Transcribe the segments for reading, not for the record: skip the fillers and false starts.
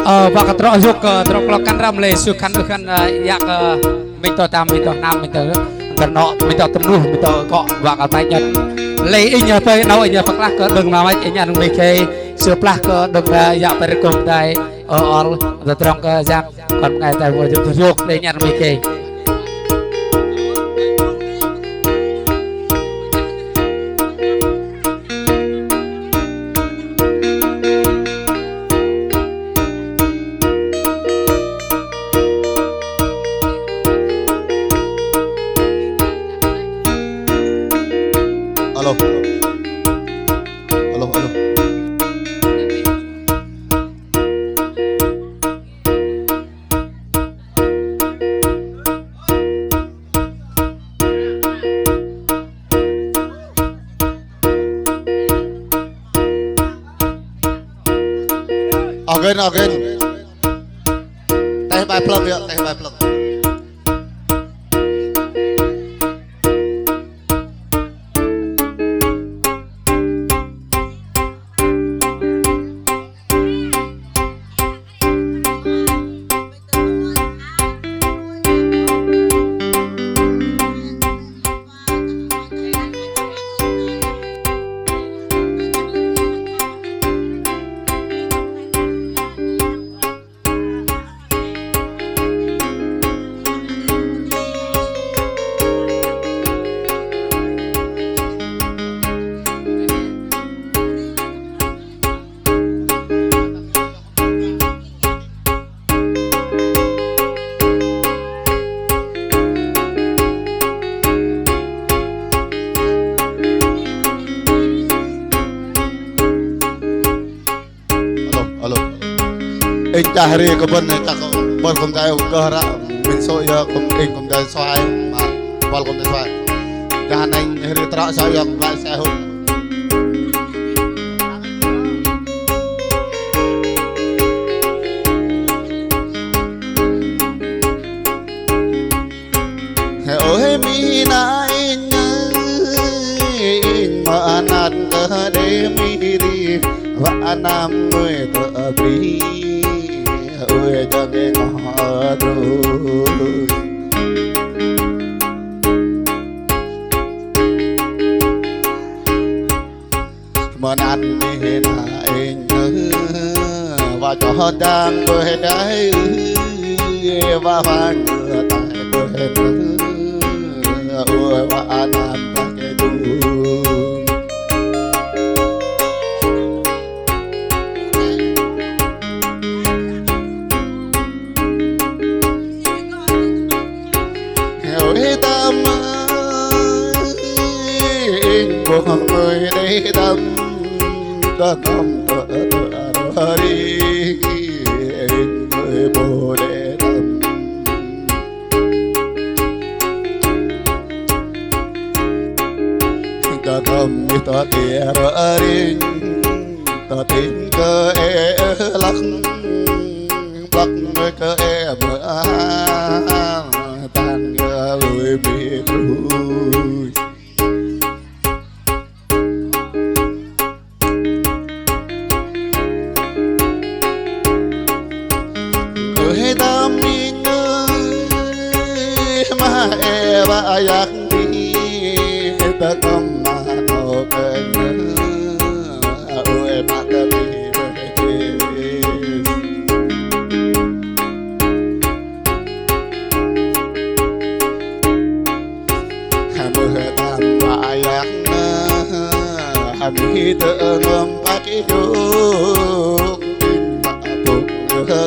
và cái trò dục trò lo căn ram lệ suy khăn yak mình to tam mình to nam mình to gần nọ mình to tầm nu mình to cọ và cái tay nhật lấy in nhờ tôi nấu in nhờ phát lắc đừng mà mấy nhà đừng bị kê sửa lắc đừng dạ phải cùng đây ở trong cái giang còn ngày tại vừa dục lấy nhà đừng bị kê alo alo alo again tay bài plug ya tay bài plug anh ta hari ke bon ta bon kom dai ke ra min so ya kom anh kom dai soai ma bol kom dai soai dan anh hari tra so ya ba sa hu he oi mi na in ma anat ke de mi ri wa nam người ta bi ơi cho cái ngõ rồi mà ăn đi lại và cho đang bơi đấy và vang ngựa tại bơi ơi và ăn cái du buông người đi tâm ta tâm tựa đi người bồ đề tâm ta tâm ta tìa rỡ đi ta tin cơ e lắc lắc người cơ e mưa tan ngờ người bị đuôi tâm in mà e ba yak đi ta không mà đâu cần ôi mà ta bị mưa tam ba yak ami tự ngâm ba cái dục tin mà phục cơ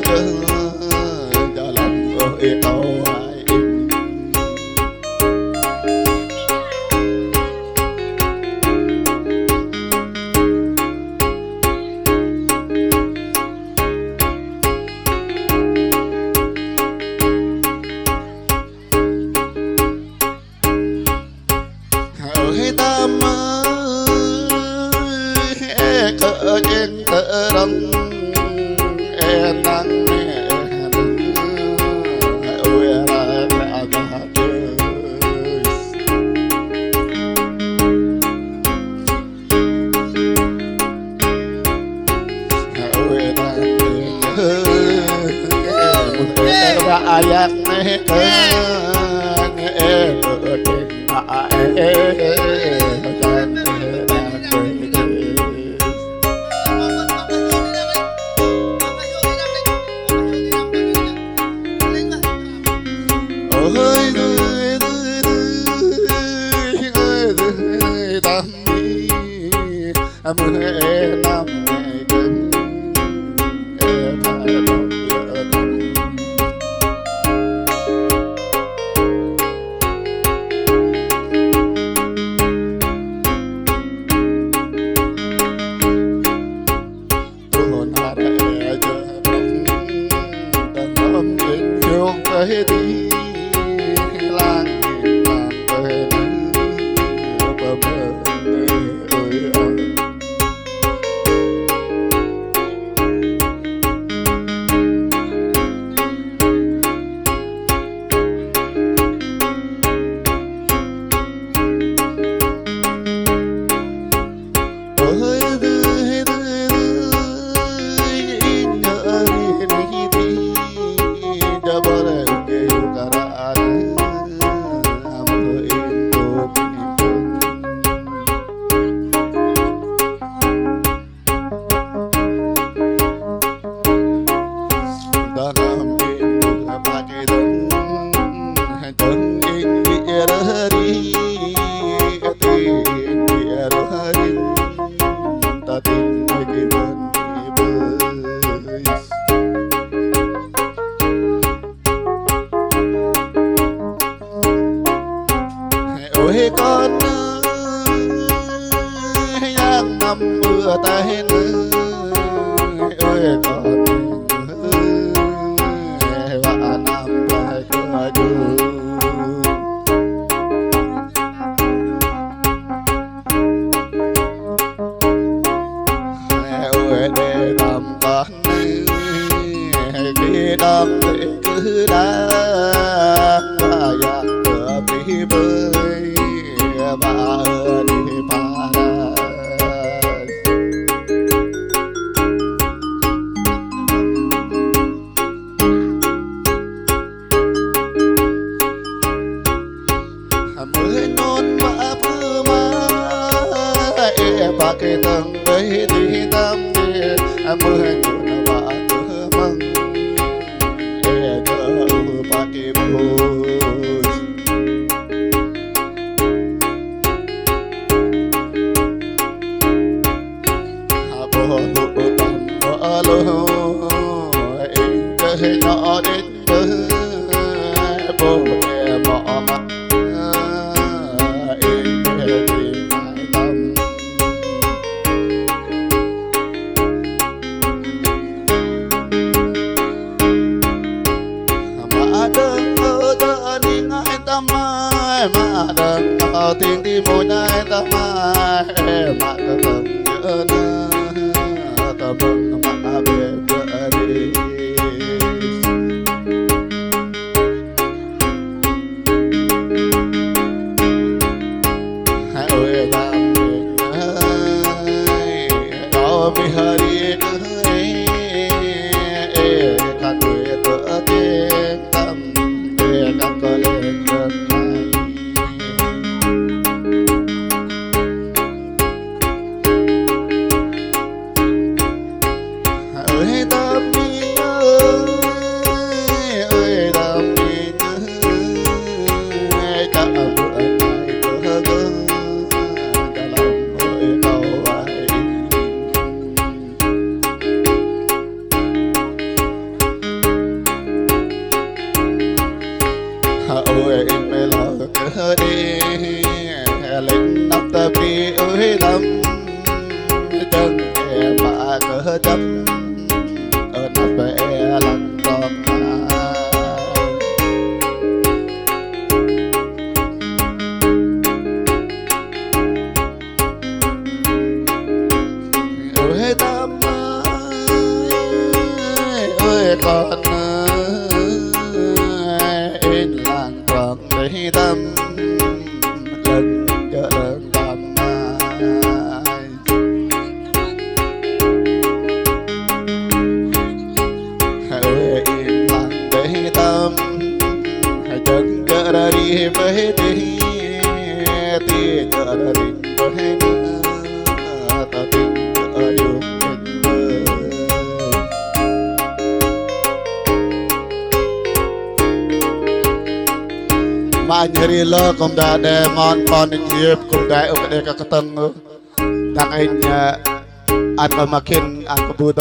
tao ai hỡi tâm cỡ trên cỡ đông em đang ơi giặc nghe nghe tình đi lang về bờ ôi con giang năm mưa tay ơi con và năm tay cửa ơi để làm con khi đam để cứ đá và giặc cửa bị bơi bà đi phá mới nôn mà bơ má bà kê tầng với đi tâm đi mới nôn bà bơ măng cơ bà kê bơ alo anh cái nhỏ đến với bố mẹ mọ mặt anh cái gì ngại tâm mà đừng ở ta đi ngại tâm mai mà đừng ở tiếng đi môi ngại tâm mai mà đừng nhớ nữa ta mừng mà về vợ đi ôi làm mình ơi đó mi hơi đi các người tự tiếng tâm để các con lên gần này ơi tâm mi ơi tâm mi cả bữa nay cơ gương cả lòng ơi cầu ai ôi em mê lỡ cơ đi lên nắp ta bi ơi tâm chân em mà cơ chấp ở nắp bé lăn con ôi tâm ơi con in làng quảng đấy tâm lần chợ lần tâm ơi in làng đấy tâm anh heri lo cũng đã để món con nhịp cũng đã ở đây các tầng các anh ăn có makin ăn có bùa